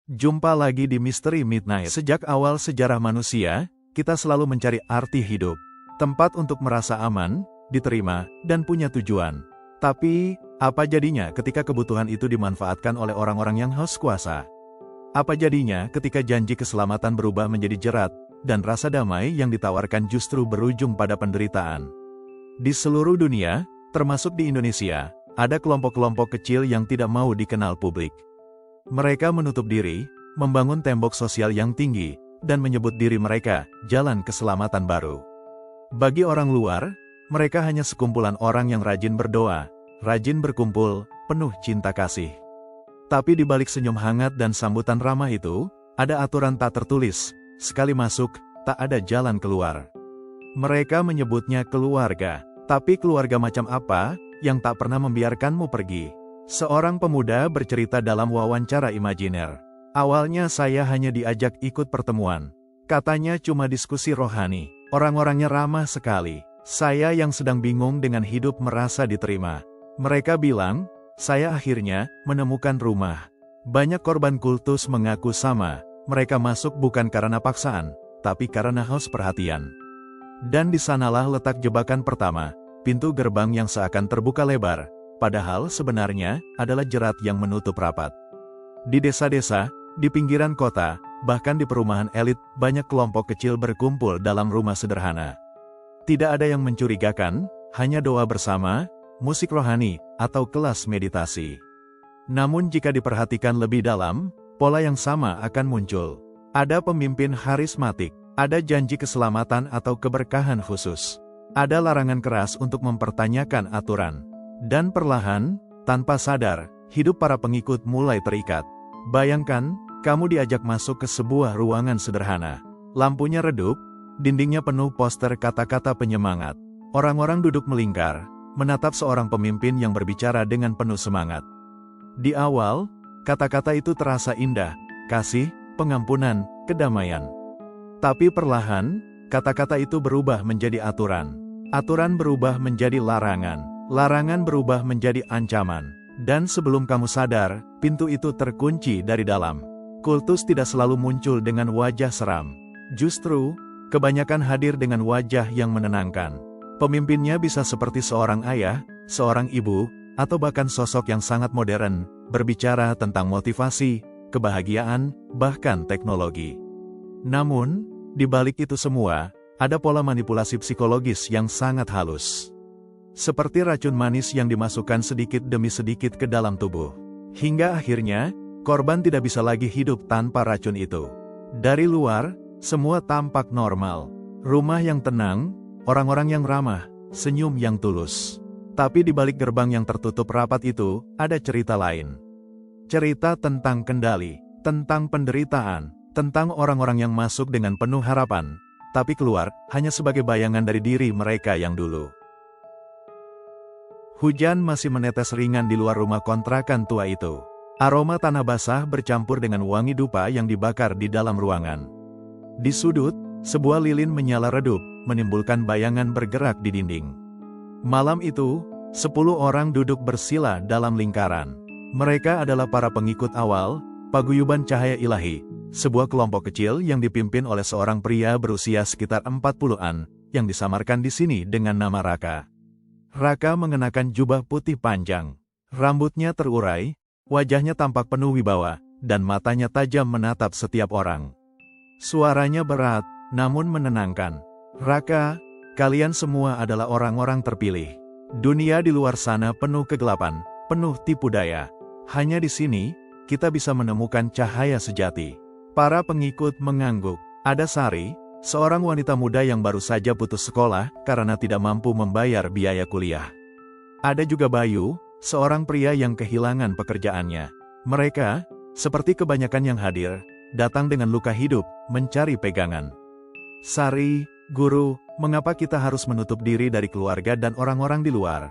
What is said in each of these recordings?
Jumpa lagi di Misteri Midnight. Sejak awal sejarah manusia, kita selalu mencari arti hidup. Tempat untuk merasa aman, diterima, dan punya tujuan. Tapi, apa jadinya ketika kebutuhan itu dimanfaatkan oleh orang-orang yang haus kuasa? Apa jadinya ketika janji keselamatan berubah menjadi jerat, dan rasa damai yang ditawarkan justru berujung pada penderitaan? Di seluruh dunia, termasuk di Indonesia, ada kelompok-kelompok kecil yang tidak mau dikenal publik. Mereka menutup diri, membangun tembok sosial yang tinggi, dan menyebut diri mereka jalan keselamatan baru. Bagi orang luar, mereka hanya sekumpulan orang yang rajin berdoa, rajin berkumpul, penuh cinta kasih. Tapi di balik senyum hangat dan sambutan ramah itu, ada aturan tak tertulis, sekali masuk, tak ada jalan keluar. Mereka menyebutnya keluarga, tapi keluarga macam apa yang tak pernah membiarkanmu pergi? Seorang pemuda bercerita dalam wawancara imajiner. Awalnya saya hanya diajak ikut pertemuan. Katanya cuma diskusi rohani. Orang-orangnya ramah sekali. Saya yang sedang bingung dengan hidup merasa diterima. Mereka bilang, saya akhirnya menemukan rumah. Banyak korban kultus mengaku sama. Mereka masuk bukan karena paksaan, tapi karena haus perhatian. Dan di sanalah letak jebakan pertama, pintu gerbang yang seakan terbuka lebar. Padahal sebenarnya adalah jerat yang menutup rapat. Di desa-desa, di pinggiran kota, bahkan di perumahan elit, banyak kelompok kecil berkumpul dalam rumah sederhana. Tidak ada yang mencurigakan, hanya doa bersama, musik rohani, atau kelas meditasi. Namun jika diperhatikan lebih dalam, pola yang sama akan muncul. Ada pemimpin harismatik, ada janji keselamatan atau keberkahan khusus. Ada larangan keras untuk mempertanyakan aturan. Dan perlahan, tanpa sadar, hidup para pengikut mulai terikat. Bayangkan, kamu diajak masuk ke sebuah ruangan sederhana. Lampunya redup, dindingnya penuh poster kata-kata penyemangat. Orang-orang duduk melingkar, menatap seorang pemimpin yang berbicara dengan penuh semangat. Di awal, kata-kata itu terasa indah, kasih, pengampunan, kedamaian. Tapi perlahan, kata-kata itu berubah menjadi aturan. Aturan berubah menjadi larangan. Larangan berubah menjadi ancaman. Dan sebelum kamu sadar, pintu itu terkunci dari dalam. Kultus tidak selalu muncul dengan wajah seram. Justru, kebanyakan hadir dengan wajah yang menenangkan. Pemimpinnya bisa seperti seorang ayah, seorang ibu, atau bahkan sosok yang sangat modern, berbicara tentang motivasi, kebahagiaan, bahkan teknologi. Namun, di balik itu semua, ada pola manipulasi psikologis yang sangat halus. Seperti racun manis yang dimasukkan sedikit demi sedikit ke dalam tubuh. Hingga akhirnya, korban tidak bisa lagi hidup tanpa racun itu. Dari luar, semua tampak normal. Rumah yang tenang, orang-orang yang ramah, senyum yang tulus. Tapi di balik gerbang yang tertutup rapat itu, ada cerita lain. Cerita tentang kendali, tentang penderitaan, tentang orang-orang yang masuk dengan penuh harapan, tapi keluar hanya sebagai bayangan dari diri mereka yang dulu. Hujan masih menetes ringan di luar rumah kontrakan tua itu. Aroma tanah basah bercampur dengan wangi dupa yang dibakar di dalam ruangan. Di sudut, sebuah lilin menyala redup, menimbulkan bayangan bergerak di dinding. Malam itu, 10 orang duduk bersila dalam lingkaran. Mereka adalah para pengikut awal, paguyuban cahaya ilahi, sebuah kelompok kecil yang dipimpin oleh seorang pria berusia sekitar 40-an, yang disamarkan di sini dengan nama Raka. Raka mengenakan jubah putih panjang. Rambutnya terurai, wajahnya tampak penuh wibawa, dan matanya tajam menatap setiap orang. Suaranya berat, namun menenangkan. Raka, kalian semua adalah orang-orang terpilih. Dunia di luar sana penuh kegelapan, penuh tipu daya. Hanya di sini, kita bisa menemukan cahaya sejati. Para pengikut mengangguk. Ada Sari, seorang wanita muda yang baru saja putus sekolah karena tidak mampu membayar biaya kuliah. Ada juga Bayu, seorang pria yang kehilangan pekerjaannya. Mereka, seperti kebanyakan yang hadir, datang dengan luka hidup, mencari pegangan. Sari, guru, mengapa kita harus menutup diri dari keluarga dan orang-orang di luar?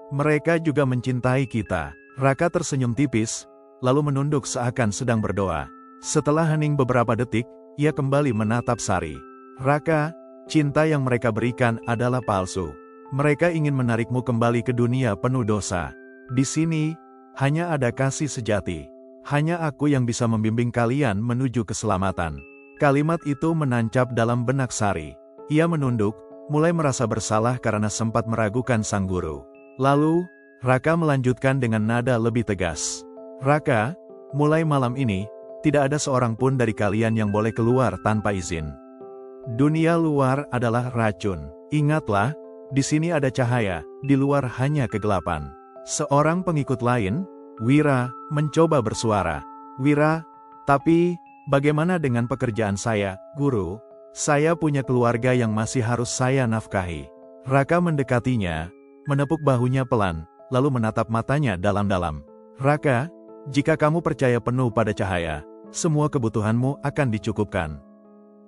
Mereka juga mencintai kita. Raka tersenyum tipis, lalu menunduk seakan sedang berdoa. Setelah hening beberapa detik, ia kembali menatap Sari. Raka, cinta yang mereka berikan adalah palsu. Mereka ingin menarikmu kembali ke dunia penuh dosa. Di sini, hanya ada kasih sejati. Hanya aku yang bisa membimbing kalian menuju keselamatan. Kalimat itu menancap dalam benak Sari. Ia menunduk, mulai merasa bersalah karena sempat meragukan sang guru. Lalu, Raka melanjutkan dengan nada lebih tegas. Raka, mulai malam ini, tidak ada seorang pun dari kalian yang boleh keluar tanpa izin. Dunia luar adalah racun. Ingatlah, di sini ada cahaya, di luar hanya kegelapan. Seorang pengikut lain, Wira, mencoba bersuara. Wira, tapi, bagaimana dengan pekerjaan saya, guru? Saya punya keluarga yang masih harus saya nafkahi. Raka mendekatinya, menepuk bahunya pelan, lalu menatap matanya dalam-dalam. Raka, jika kamu percaya penuh pada cahaya, semua kebutuhanmu akan dicukupkan.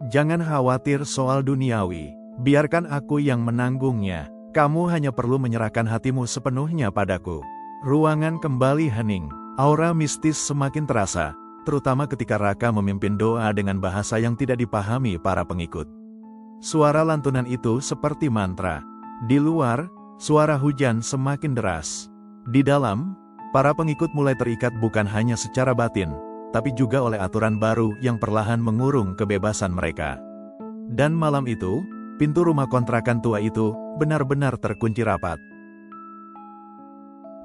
Jangan khawatir soal duniawi, biarkan aku yang menanggungnya. Kamu hanya perlu menyerahkan hatimu sepenuhnya padaku. Ruangan kembali hening, aura mistis semakin terasa, terutama ketika Raka memimpin doa dengan bahasa yang tidak dipahami para pengikut. Suara lantunan itu seperti mantra. Di luar, suara hujan semakin deras. Di dalam, para pengikut mulai terikat bukan hanya secara batin, tapi juga oleh aturan baru yang perlahan mengurung kebebasan mereka. Dan malam itu, pintu rumah kontrakan tua itu benar-benar terkunci rapat.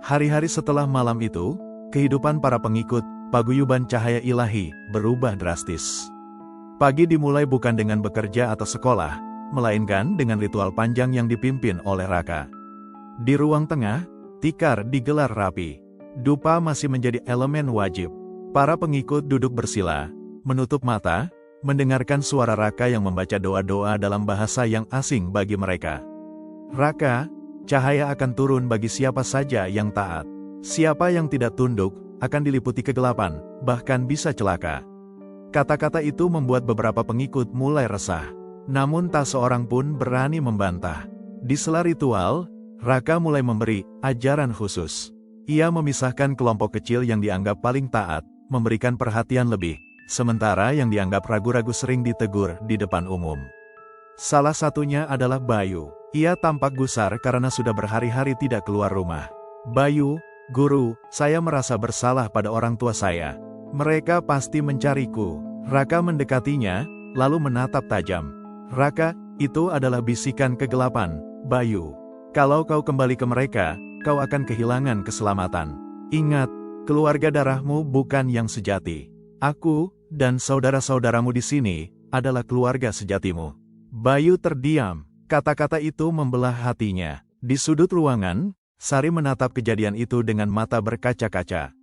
Hari-hari setelah malam itu, kehidupan para pengikut paguyuban cahaya ilahi berubah drastis. Pagi dimulai bukan dengan bekerja atau sekolah, melainkan dengan ritual panjang yang dipimpin oleh Raka. Di ruang tengah, tikar digelar rapi. Dupa masih menjadi elemen wajib. Para pengikut duduk bersila, menutup mata, mendengarkan suara Raka yang membaca doa-doa dalam bahasa yang asing bagi mereka. Raka, cahaya akan turun bagi siapa saja yang taat. Siapa yang tidak tunduk, akan diliputi kegelapan, bahkan bisa celaka. Kata-kata itu membuat beberapa pengikut mulai resah. Namun tak seorang pun berani membantah. Di sela ritual, Raka mulai memberi ajaran khusus. Ia memisahkan kelompok kecil yang dianggap paling taat, memberikan perhatian lebih, sementara yang dianggap ragu-ragu sering ditegur di depan umum. Salah satunya adalah Bayu. Ia tampak gusar karena sudah berhari-hari tidak keluar rumah. Bayu, guru, saya merasa bersalah pada orang tua saya. Mereka pasti mencariku. Raka mendekatinya, lalu menatap tajam. Raka, itu adalah bisikan kegelapan, Bayu. Kalau kau kembali ke mereka, kau akan kehilangan keselamatan. Ingat, keluarga darahmu bukan yang sejati. Aku, dan saudara-saudaramu di sini, adalah keluarga sejatimu. Bayu terdiam. Kata-kata itu membelah hatinya. Di sudut ruangan, Sari menatap kejadian itu dengan mata berkaca-kaca.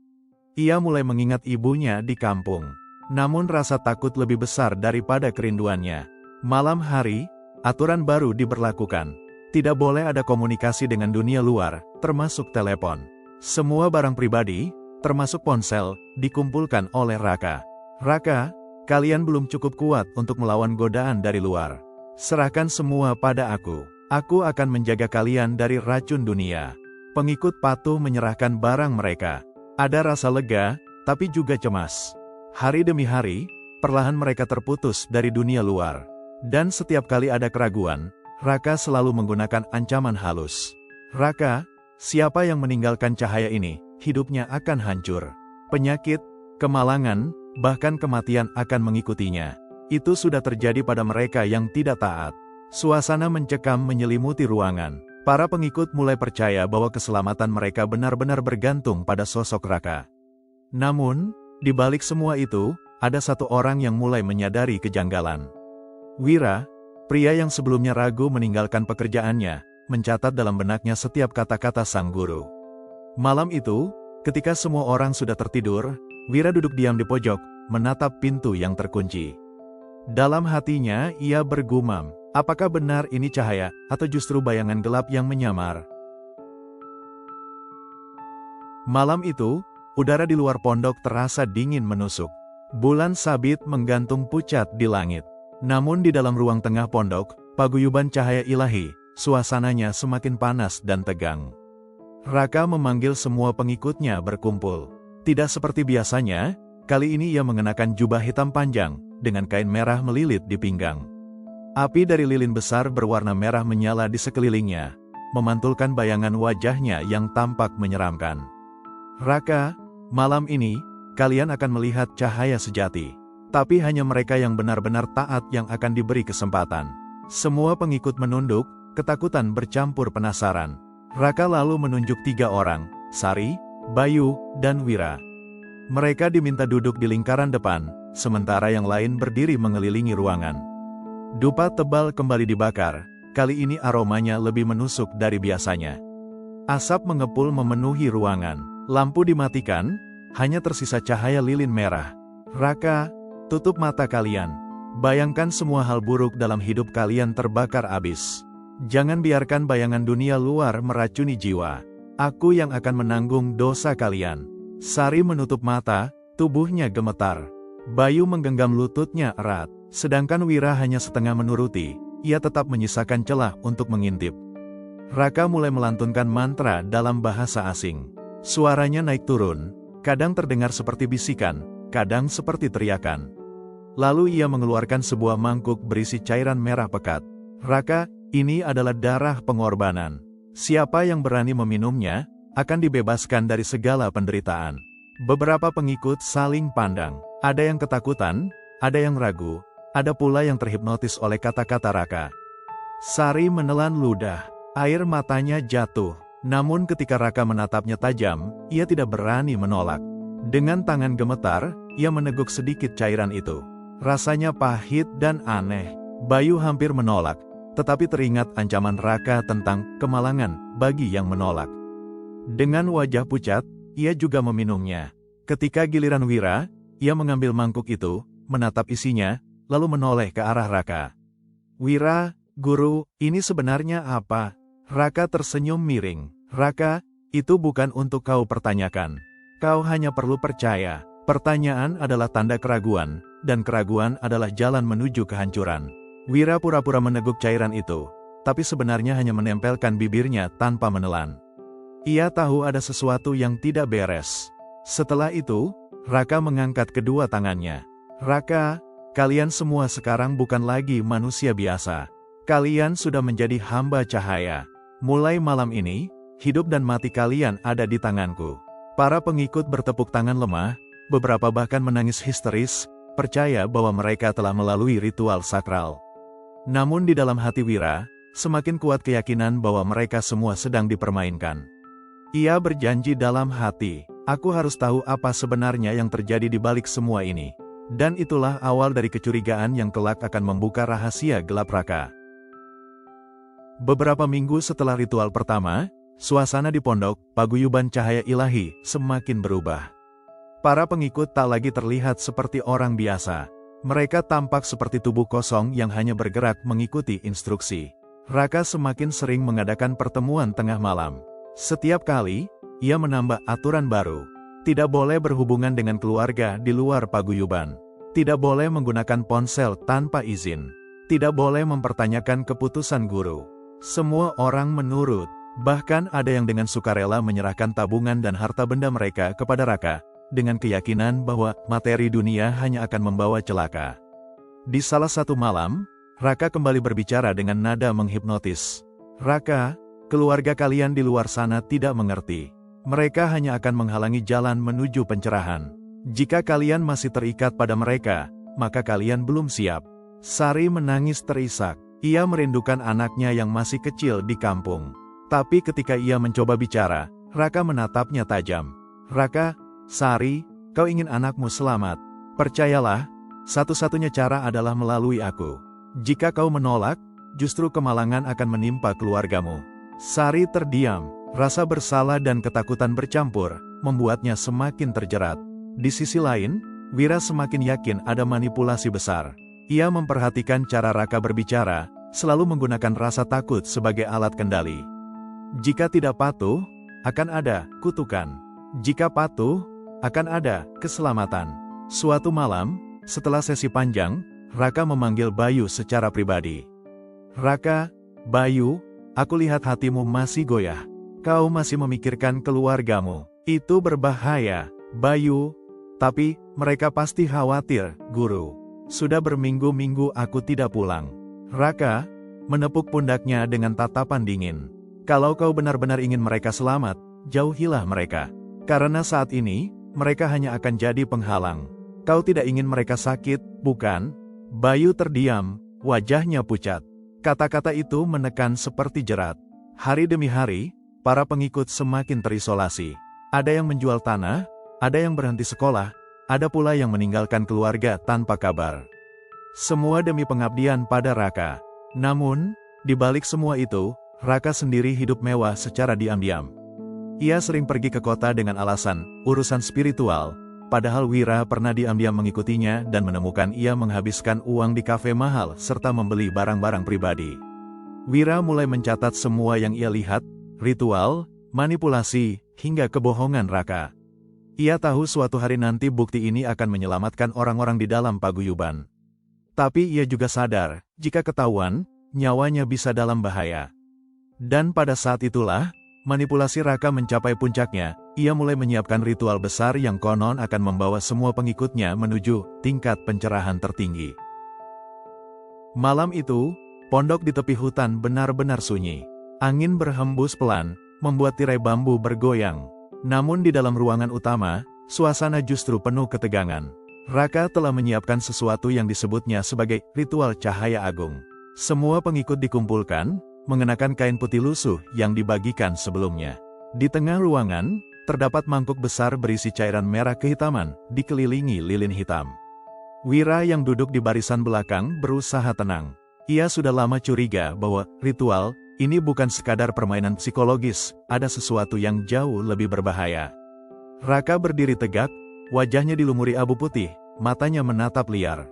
Ia mulai mengingat ibunya di kampung. Namun rasa takut lebih besar daripada kerinduannya. Malam hari, aturan baru diberlakukan. Tidak boleh ada komunikasi dengan dunia luar, termasuk telepon. Semua barang pribadi, termasuk ponsel, dikumpulkan oleh Raka. Raka, kalian belum cukup kuat untuk melawan godaan dari luar. Serahkan semua pada aku. Aku akan menjaga kalian dari racun dunia. Pengikut patuh menyerahkan barang mereka. Ada rasa lega, tapi juga cemas. Hari demi hari, perlahan mereka terputus dari dunia luar. Dan setiap kali ada keraguan, Raka selalu menggunakan ancaman halus. Raka, siapa yang meninggalkan cahaya ini, hidupnya akan hancur. Penyakit, kemalangan, bahkan kematian akan mengikutinya. Itu sudah terjadi pada mereka yang tidak taat. Suasana mencekam menyelimuti ruangan. Para pengikut mulai percaya bahwa keselamatan mereka benar-benar bergantung pada sosok Raka. Namun, di balik semua itu, ada satu orang yang mulai menyadari kejanggalan. Wira, pria yang sebelumnya ragu meninggalkan pekerjaannya, mencatat dalam benaknya setiap kata-kata sang guru. Malam itu, ketika semua orang sudah tertidur, Wira duduk diam di pojok, menatap pintu yang terkunci. Dalam hatinya, ia bergumam, apakah benar ini cahaya, atau justru bayangan gelap yang menyamar? Malam itu, udara di luar pondok terasa dingin menusuk. Bulan sabit menggantung pucat di langit. Namun di dalam ruang tengah pondok, paguyuban cahaya ilahi, suasananya semakin panas dan tegang. Raka memanggil semua pengikutnya berkumpul. Tidak seperti biasanya, kali ini ia mengenakan jubah hitam panjang, dengan kain merah melilit di pinggang. Api dari lilin besar berwarna merah menyala di sekelilingnya, memantulkan bayangan wajahnya yang tampak menyeramkan. Raka, malam ini, kalian akan melihat cahaya sejati. Tapi hanya mereka yang benar-benar taat yang akan diberi kesempatan. Semua pengikut menunduk, ketakutan bercampur penasaran. Raka lalu menunjuk 3 orang, Sari, Bayu, dan Wira. Mereka diminta duduk di lingkaran depan, sementara yang lain berdiri mengelilingi ruangan. Dupa tebal kembali dibakar, kali ini aromanya lebih menusuk dari biasanya. Asap mengepul memenuhi ruangan, lampu dimatikan, hanya tersisa cahaya lilin merah. Raka, tutup mata kalian. Bayangkan semua hal buruk dalam hidup kalian terbakar abis. Jangan biarkan bayangan dunia luar meracuni jiwa. Aku yang akan menanggung dosa kalian. Sari menutup mata, tubuhnya gemetar. Bayu menggenggam lututnya erat. Sedangkan Wira hanya setengah menuruti, ia tetap menyisakan celah untuk mengintip. Raka mulai melantunkan mantra dalam bahasa asing. Suaranya naik turun, kadang terdengar seperti bisikan, kadang seperti teriakan. Lalu ia mengeluarkan sebuah mangkuk berisi cairan merah pekat. Raka, ini adalah darah pengorbanan. Siapa yang berani meminumnya, akan dibebaskan dari segala penderitaan. Beberapa pengikut saling pandang. Ada yang ketakutan, ada yang ragu, ada pula yang terhipnotis oleh kata-kata Raka. Sari menelan ludah, air matanya jatuh. Namun ketika Raka menatapnya tajam, ia tidak berani menolak. Dengan tangan gemetar, ia meneguk sedikit cairan itu. Rasanya pahit dan aneh. Bayu hampir menolak, tetapi teringat ancaman Raka tentang kemalangan bagi yang menolak. Dengan wajah pucat, ia juga meminumnya. Ketika giliran Wira, ia mengambil mangkuk itu, menatap isinya, lalu menoleh ke arah Raka. Wira, guru, ini sebenarnya apa? Raka tersenyum miring. Raka, itu bukan untuk kau pertanyakan. Kau hanya perlu percaya. Pertanyaan adalah tanda keraguan, dan keraguan adalah jalan menuju kehancuran. Wira pura-pura meneguk cairan itu, tapi sebenarnya hanya menempelkan bibirnya tanpa menelan. Ia tahu ada sesuatu yang tidak beres. Setelah itu, Raka mengangkat kedua tangannya. Raka, kalian semua sekarang bukan lagi manusia biasa. Kalian sudah menjadi hamba cahaya. Mulai malam ini, hidup dan mati kalian ada di tanganku. Para pengikut bertepuk tangan lemah, beberapa bahkan menangis histeris, percaya bahwa mereka telah melalui ritual sakral. Namun di dalam hati Wira, semakin kuat keyakinan bahwa mereka semua sedang dipermainkan. Ia berjanji dalam hati, aku harus tahu apa sebenarnya yang terjadi di balik semua ini. Dan itulah awal dari kecurigaan yang kelak akan membuka rahasia gelap Raka. Beberapa minggu setelah ritual pertama, suasana di pondok, paguyuban cahaya ilahi, semakin berubah. Para pengikut tak lagi terlihat seperti orang biasa. Mereka tampak seperti tubuh kosong yang hanya bergerak mengikuti instruksi. Raka semakin sering mengadakan pertemuan tengah malam. Setiap kali, ia menambah aturan baru. Tidak boleh berhubungan dengan keluarga di luar paguyuban. Tidak boleh menggunakan ponsel tanpa izin. Tidak boleh mempertanyakan keputusan guru. Semua orang menurut. Bahkan ada yang dengan sukarela menyerahkan tabungan dan harta benda mereka kepada Raka, dengan keyakinan bahwa materi dunia hanya akan membawa celaka. Di salah satu malam, Raka kembali berbicara dengan nada menghipnotis. Raka, keluarga kalian di luar sana tidak mengerti. Mereka hanya akan menghalangi jalan menuju pencerahan. Jika kalian masih terikat pada mereka, maka kalian belum siap. Sari menangis terisak. Ia merindukan anaknya yang masih kecil di kampung. Tapi ketika ia mencoba bicara, Raka menatapnya tajam. Raka, Sari, kau ingin anakmu selamat. Percayalah, satu-satunya cara adalah melalui aku. Jika kau menolak, justru kemalangan akan menimpa keluargamu. Sari terdiam, rasa bersalah dan ketakutan bercampur, membuatnya semakin terjerat. Di sisi lain, Wira semakin yakin ada manipulasi besar. Ia memperhatikan cara Raka berbicara, selalu menggunakan rasa takut sebagai alat kendali. Jika tidak patuh, akan ada kutukan. Jika patuh, akan ada keselamatan. Suatu malam, setelah sesi panjang, Raka memanggil Bayu secara pribadi. Raka, Bayu, aku lihat hatimu masih goyah. Kau masih memikirkan keluargamu. Itu berbahaya, Bayu. Tapi, mereka pasti khawatir, Guru. Sudah berminggu-minggu aku tidak pulang. Raka menepuk pundaknya dengan tatapan dingin. Kalau kau benar-benar ingin mereka selamat, jauhilah mereka. Karena saat ini, mereka hanya akan jadi penghalang. Kau tidak ingin mereka sakit, bukan? Bayu terdiam, wajahnya pucat. Kata-kata itu menekan seperti jerat. Hari demi hari, para pengikut semakin terisolasi. Ada yang menjual tanah, ada yang berhenti sekolah, ada pula yang meninggalkan keluarga tanpa kabar. Semua demi pengabdian pada Raka. Namun, di balik semua itu, Raka sendiri hidup mewah secara diam-diam. Ia sering pergi ke kota dengan alasan urusan spiritual, padahal Wira pernah diam-diam mengikutinya dan menemukan ia menghabiskan uang di kafe mahal serta membeli barang-barang pribadi. Wira mulai mencatat semua yang ia lihat, ritual, manipulasi, hingga kebohongan Raka. Ia tahu suatu hari nanti bukti ini akan menyelamatkan orang-orang di dalam paguyuban. Tapi ia juga sadar, jika ketahuan, nyawanya bisa dalam bahaya. Dan pada saat itulah, manipulasi Raka mencapai puncaknya. Ia mulai menyiapkan ritual besar yang konon akan membawa semua pengikutnya menuju tingkat pencerahan tertinggi. Malam itu, pondok di tepi hutan benar-benar sunyi. Angin berhembus pelan, membuat tirai bambu bergoyang. Namun di dalam ruangan utama, suasana justru penuh ketegangan. Raka telah menyiapkan sesuatu yang disebutnya sebagai ritual cahaya agung. Semua pengikut dikumpulkan, mengenakan kain putih lusuh yang dibagikan sebelumnya. Di tengah ruangan, terdapat mangkuk besar berisi cairan merah kehitaman, dikelilingi lilin hitam. Wira yang duduk di barisan belakang berusaha tenang. Ia sudah lama curiga bahwa ritual ini bukan sekadar permainan psikologis, ada sesuatu yang jauh lebih berbahaya. Raka berdiri tegak, wajahnya dilumuri abu putih, matanya menatap liar.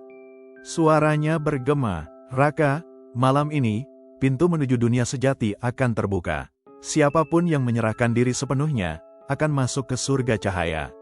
Suaranya bergema, "Raka, malam ini, pintu menuju dunia sejati akan terbuka. Siapapun yang menyerahkan diri sepenuhnya, akan masuk ke surga cahaya.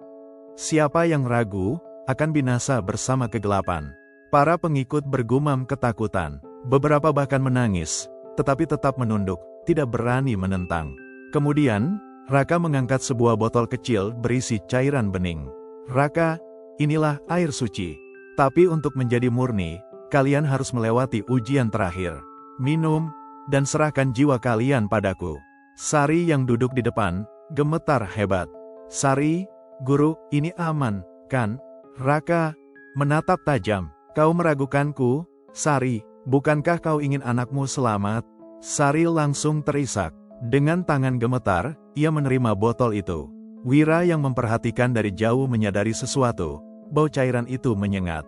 Siapa yang ragu, akan binasa bersama kegelapan." Para pengikut bergumam ketakutan. Beberapa bahkan menangis, tetapi tetap menunduk, tidak berani menentang. Kemudian, Raka mengangkat sebuah botol kecil berisi cairan bening. "Raka, inilah air suci. Tapi untuk menjadi murni, kalian harus melewati ujian terakhir. Minum, dan serahkan jiwa kalian padaku." Sari yang duduk di depan, gemetar hebat. "Sari, guru, ini aman, kan?" Raka menatap tajam. "Kau meragukanku, Sari, bukankah kau ingin anakmu selamat?" Sari langsung terisak. Dengan tangan gemetar, ia menerima botol itu. Wira yang memperhatikan dari jauh menyadari sesuatu, bau cairan itu menyengat.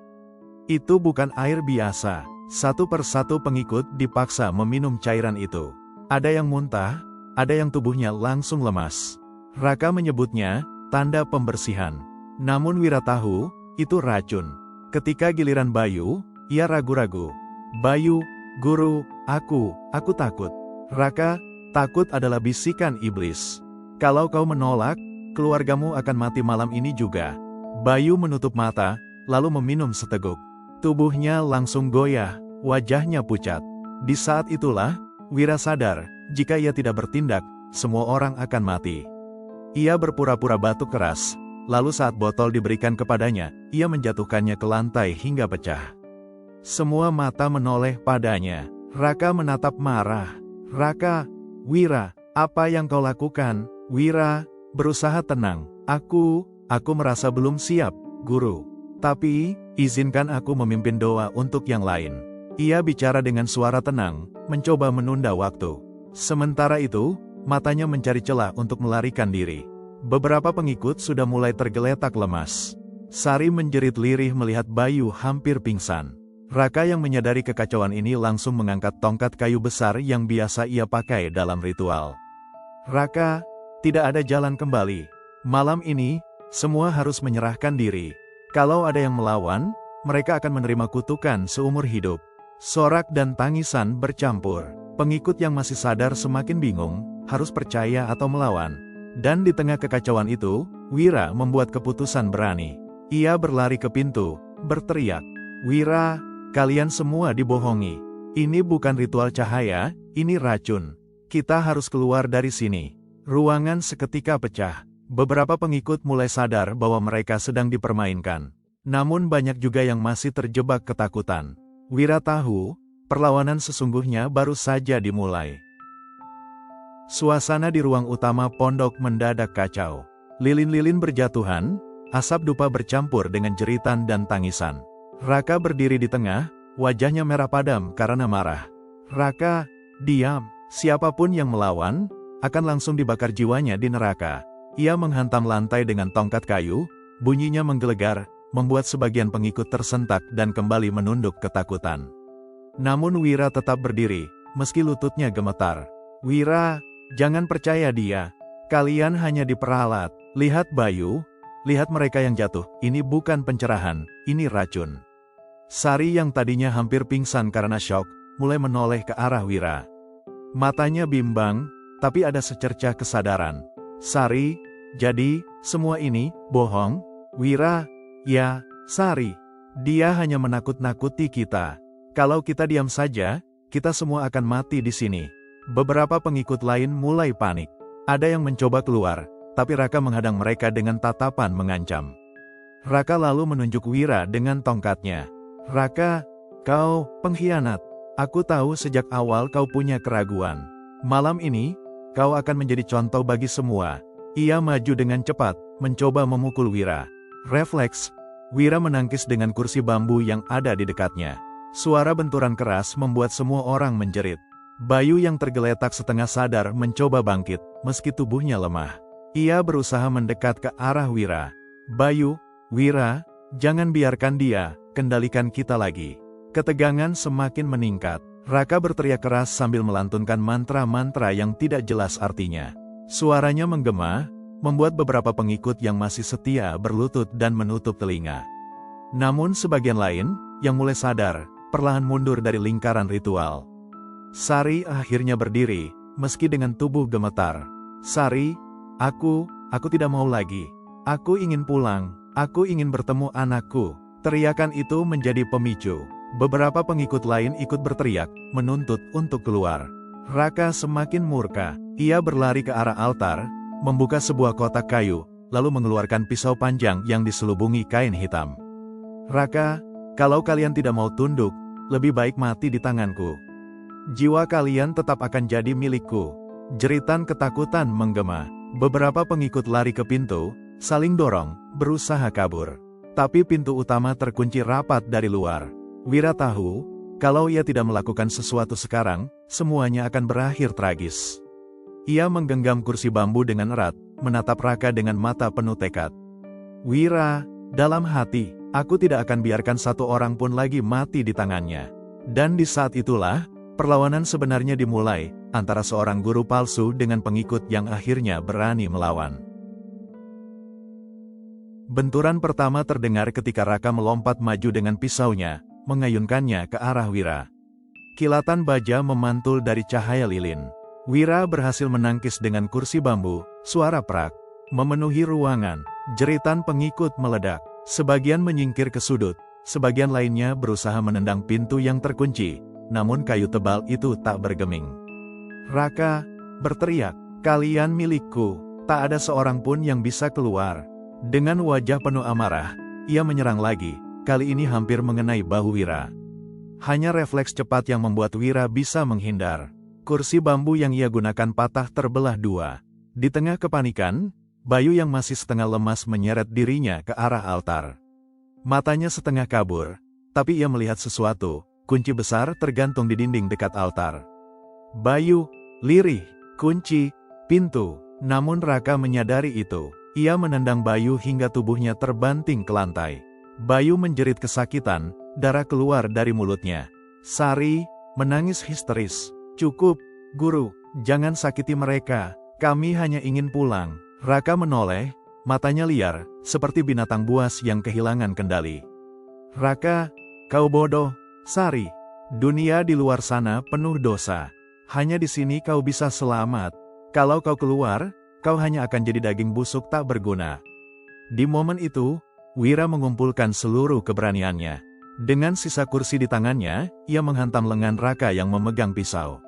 Itu bukan air biasa. Satu persatu pengikut dipaksa meminum cairan itu. Ada yang muntah, ada yang tubuhnya langsung lemas. Raka menyebutnya tanda pembersihan. Namun Wira tahu, itu racun. Ketika giliran Bayu, ia ragu-ragu. "Bayu, guru, aku takut." "Raka, takut adalah bisikan iblis. Kalau kau menolak, keluargamu akan mati malam ini juga." Bayu menutup mata, lalu meminum seteguk. Tubuhnya langsung goyah, wajahnya pucat. Di saat itulah, Wira sadar, jika ia tidak bertindak, semua orang akan mati. Ia berpura-pura batuk keras, lalu saat botol diberikan kepadanya, ia menjatuhkannya ke lantai hingga pecah. Semua mata menoleh padanya. Raka menatap marah. "Raka, Wira, apa yang kau lakukan?" Wira berusaha tenang. Aku merasa belum siap, guru. Tapi, izinkan aku memimpin doa untuk yang lain." Ia bicara dengan suara tenang, mencoba menunda waktu. Sementara itu, matanya mencari celah untuk melarikan diri. Beberapa pengikut sudah mulai tergeletak lemas. Sari menjerit lirih melihat Bayu hampir pingsan. Raka yang menyadari kekacauan ini langsung mengangkat tongkat kayu besar yang biasa ia pakai dalam ritual. "Raka, tidak ada jalan kembali. Malam ini, semua harus menyerahkan diri. Kalau ada yang melawan, mereka akan menerima kutukan seumur hidup." Sorak dan tangisan bercampur. Pengikut yang masih sadar semakin bingung, harus percaya atau melawan. Dan di tengah kekacauan itu, Wira membuat keputusan berani. Ia berlari ke pintu, berteriak, "Wira, kalian semua dibohongi. Ini bukan ritual cahaya, ini racun. Kita harus keluar dari sini." Ruangan seketika pecah. Beberapa pengikut mulai sadar bahwa mereka sedang dipermainkan. Namun banyak juga yang masih terjebak ketakutan. Wira tahu, perlawanan sesungguhnya baru saja dimulai. Suasana di ruang utama pondok mendadak kacau. Lilin-lilin berjatuhan, asap dupa bercampur dengan jeritan dan tangisan. Raka berdiri di tengah, wajahnya merah padam karena marah. Raka, diam, siapapun yang melawan, akan langsung dibakar jiwanya di neraka. Ia menghantam lantai dengan tongkat kayu, bunyinya menggelegar, membuat sebagian pengikut tersentak dan kembali menunduk ketakutan. Namun Wira tetap berdiri, meski lututnya gemetar. Wira, jangan percaya dia. Kalian hanya diperalat. Lihat Bayu, lihat mereka yang jatuh. Ini bukan pencerahan, ini racun. Sari yang tadinya hampir pingsan karena syok, mulai menoleh ke arah Wira. Matanya bimbang, tapi ada secercah kesadaran. Sari, jadi, semua ini, bohong? Wira, ya, Sari. Dia hanya menakut-nakuti kita. Kalau kita diam saja, kita semua akan mati di sini. Beberapa pengikut lain mulai panik. Ada yang mencoba keluar, tapi Raka menghadang mereka dengan tatapan mengancam. Raka lalu menunjuk Wira dengan tongkatnya. Raka, kau pengkhianat. Aku tahu sejak awal kau punya keraguan. Malam ini, kau akan menjadi contoh bagi semua. Ia maju dengan cepat, mencoba memukul Wira. Refleks, Wira menangkis dengan kursi bambu yang ada di dekatnya. Suara benturan keras membuat semua orang menjerit. Bayu yang tergeletak setengah sadar mencoba bangkit, meski tubuhnya lemah. Ia berusaha mendekat ke arah Wira. Bayu, Wira, jangan biarkan dia, kendalikan kita lagi. Ketegangan semakin meningkat. Raka berteriak keras sambil melantunkan mantra-mantra yang tidak jelas artinya. Suaranya menggema, membuat beberapa pengikut yang masih setia berlutut dan menutup telinga. Namun sebagian lain, yang mulai sadar, perlahan mundur dari lingkaran ritual. Sari akhirnya berdiri, meski dengan tubuh gemetar. Sari, aku tidak mau lagi. Aku ingin pulang, aku ingin bertemu anakku. Teriakan itu menjadi pemicu. Beberapa pengikut lain ikut berteriak, menuntut untuk keluar. Raka semakin murka. Ia berlari ke arah altar, membuka sebuah kotak kayu, lalu mengeluarkan pisau panjang yang diselubungi kain hitam. Raka, kalau kalian tidak mau tunduk, lebih baik mati di tanganku. Jiwa kalian tetap akan jadi milikku. Jeritan ketakutan menggema. Beberapa pengikut lari ke pintu, saling dorong, berusaha kabur. Tapi pintu utama terkunci rapat dari luar. Wira tahu, kalau ia tidak melakukan sesuatu sekarang, semuanya akan berakhir tragis. Ia menggenggam kursi bambu dengan erat, menatap Raka dengan mata penuh tekad. Wira, dalam hati, aku tidak akan biarkan satu orang pun lagi mati di tangannya. Dan di saat itulah, perlawanan sebenarnya dimulai, antara seorang guru palsu dengan pengikut yang akhirnya berani melawan. Benturan pertama terdengar ketika Raka melompat maju dengan pisaunya, mengayunkannya ke arah Wira. Kilatan baja memantul dari cahaya lilin. Wira berhasil menangkis dengan kursi bambu, suara prak memenuhi ruangan, jeritan pengikut meledak. Sebagian menyingkir ke sudut, sebagian lainnya berusaha menendang pintu yang terkunci, namun kayu tebal itu tak bergeming. Raka berteriak, kalian milikku, tak ada seorang pun yang bisa keluar. Dengan wajah penuh amarah, ia menyerang lagi, kali ini hampir mengenai bahu Wira. Hanya refleks cepat yang membuat Wira bisa menghindar. Kursi bambu yang ia gunakan patah terbelah dua. Di tengah kepanikan, Bayu yang masih setengah lemas menyeret dirinya ke arah altar. Matanya setengah kabur, tapi ia melihat sesuatu, kunci besar tergantung di dinding dekat altar. Bayu, lirih, kunci, pintu. Namun Raka menyadari itu. Ia menendang Bayu hingga tubuhnya terbanting ke lantai. Bayu menjerit kesakitan, darah keluar dari mulutnya. Sari menangis histeris. Cukup, guru, jangan sakiti mereka. Kami hanya ingin pulang. Raka menoleh, matanya liar, seperti binatang buas yang kehilangan kendali. Raka, kau bodoh, Sari. Dunia di luar sana penuh dosa. Hanya di sini kau bisa selamat. Kalau kau keluar, kau hanya akan jadi daging busuk tak berguna. Di momen itu, Wira mengumpulkan seluruh keberaniannya. Dengan sisa kursi di tangannya, ia menghantam lengan Raka yang memegang pisau.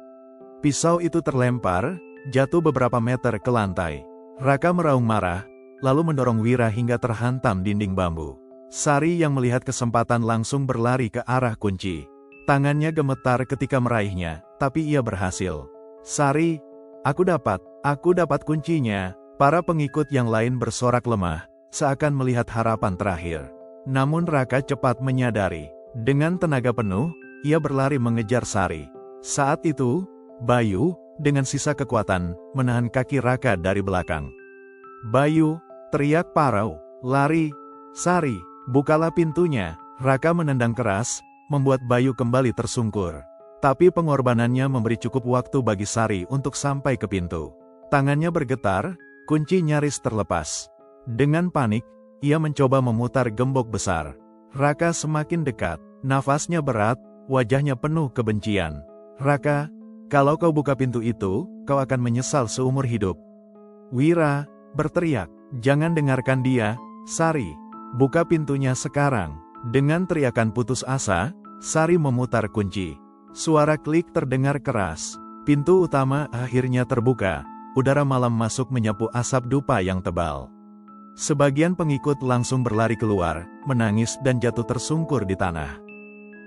Pisau itu terlempar, jatuh beberapa meter ke lantai. Raka meraung marah, lalu mendorong Wira hingga terhantam dinding bambu. Sari yang melihat kesempatan langsung berlari ke arah kunci. Tangannya gemetar ketika meraihnya, tapi ia berhasil. Sari, aku dapat kuncinya. Para pengikut yang lain bersorak lemah, seakan melihat harapan terakhir. Namun Raka cepat menyadari. Dengan tenaga penuh, ia berlari mengejar Sari. Saat itu, Bayu, dengan sisa kekuatan, menahan kaki Raka dari belakang. "Bayu!" teriak Parau. "Lari! Sari, bukalah pintunya!" Raka menendang keras, membuat Bayu kembali tersungkur. Tapi pengorbanannya memberi cukup waktu bagi Sari untuk sampai ke pintu. Tangannya bergetar, kunci nyaris terlepas. Dengan panik, ia mencoba memutar gembok besar. Raka semakin dekat, nafasnya berat, wajahnya penuh kebencian. "Raka, kalau kau buka pintu itu, kau akan menyesal seumur hidup." Wira berteriak, "Jangan dengarkan dia, Sari. Buka pintunya sekarang." Dengan teriakan putus asa, Sari memutar kunci. Suara klik terdengar keras. Pintu utama akhirnya terbuka. Udara malam masuk menyapu asap dupa yang tebal. Sebagian pengikut langsung berlari keluar, menangis dan jatuh tersungkur di tanah.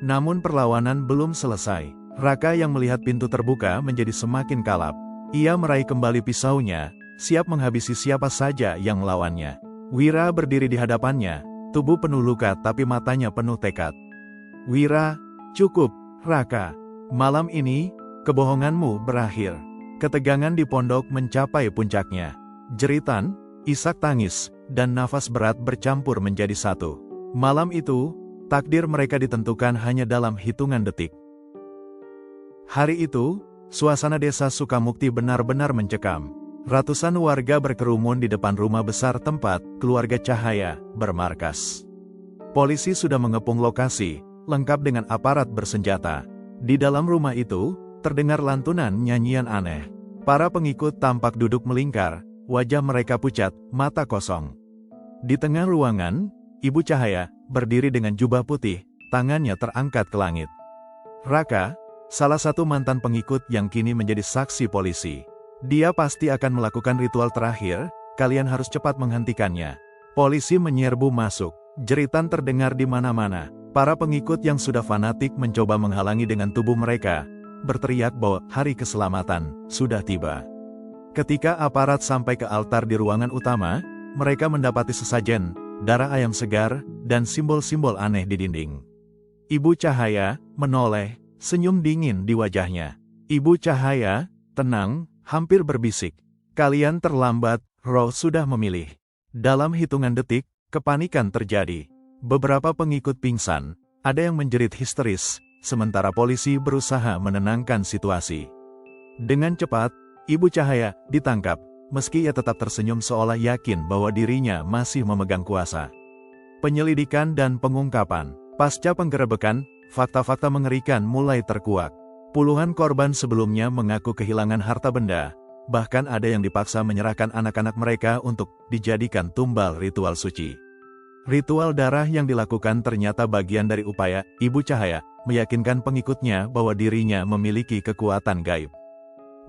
Namun perlawanan belum selesai. Raka yang melihat pintu terbuka menjadi semakin kalap. Ia meraih kembali pisaunya, siap menghabisi siapa saja yang melawannya. Wira berdiri di hadapannya, tubuh penuh luka tapi matanya penuh tekad. "Wira, cukup, Raka. Malam ini, kebohonganmu berakhir." Ketegangan di pondok mencapai puncaknya. Jeritan, isak tangis, dan nafas berat bercampur menjadi satu. Malam itu, takdir mereka ditentukan hanya dalam hitungan detik. Hari itu, suasana desa Sukamukti benar-benar mencekam. Ratusan warga berkerumun di depan rumah besar tempat keluarga Cahaya bermarkas. Polisi sudah mengepung lokasi, lengkap dengan aparat bersenjata. Di dalam rumah itu, terdengar lantunan nyanyian aneh. Para pengikut tampak duduk melingkar, wajah mereka pucat, mata kosong. Di tengah ruangan, Ibu Cahaya berdiri dengan jubah putih, tangannya terangkat ke langit. Raka, salah satu mantan pengikut yang kini menjadi saksi polisi. Dia pasti akan melakukan ritual terakhir, kalian harus cepat menghentikannya. Polisi menyerbu masuk, jeritan terdengar di mana-mana. Para pengikut yang sudah fanatik mencoba menghalangi dengan tubuh mereka, berteriak bahwa hari keselamatan sudah tiba. Ketika aparat sampai ke altar di ruangan utama, mereka mendapati sesajen, darah ayam segar, dan simbol-simbol aneh di dinding. Ibu Cahaya menoleh, senyum dingin di wajahnya. "Ibu Cahaya, tenang," hampir berbisik. "Kalian terlambat, roh sudah memilih." Dalam hitungan detik, kepanikan terjadi. Beberapa pengikut pingsan, ada yang menjerit histeris, sementara polisi berusaha menenangkan situasi. Dengan cepat, Ibu Cahaya ditangkap, meski ia tetap tersenyum seolah yakin bahwa dirinya masih memegang kuasa. Penyelidikan dan pengungkapan. Pasca penggerebekan, fakta-fakta mengerikan mulai terkuak. Puluhan korban sebelumnya mengaku kehilangan harta benda, bahkan ada yang dipaksa menyerahkan anak-anak mereka untuk dijadikan tumbal ritual suci. Ritual darah yang dilakukan ternyata bagian dari upaya Ibu Cahaya meyakinkan pengikutnya bahwa dirinya memiliki kekuatan gaib.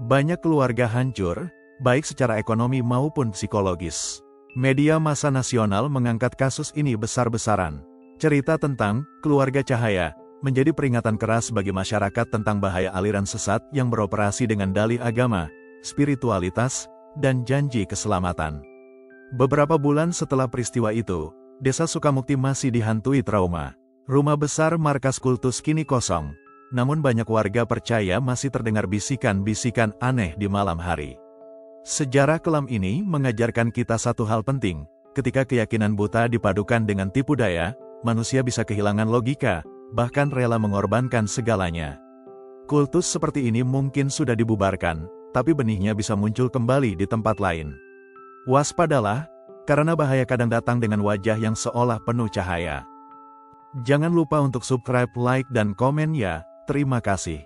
Banyak keluarga hancur, baik secara ekonomi maupun psikologis. Media massa nasional mengangkat kasus ini besar-besaran. Cerita tentang keluarga Cahaya menjadi peringatan keras bagi masyarakat tentang bahaya aliran sesat yang beroperasi dengan dalih agama, spiritualitas, dan janji keselamatan. Beberapa bulan setelah peristiwa itu, Desa Sukamukti masih dihantui trauma. Rumah besar markas kultus kini kosong, namun banyak warga percaya masih terdengar bisikan-bisikan aneh di malam hari. Sejarah kelam ini mengajarkan kita satu hal penting, ketika keyakinan buta dipadukan dengan tipu daya, manusia bisa kehilangan logika, bahkan rela mengorbankan segalanya. Kultus seperti ini mungkin sudah dibubarkan, tapi benihnya bisa muncul kembali di tempat lain. Waspadalah, karena bahaya kadang datang dengan wajah yang seolah penuh cahaya. Jangan lupa untuk subscribe, like, dan komen ya. Terima kasih.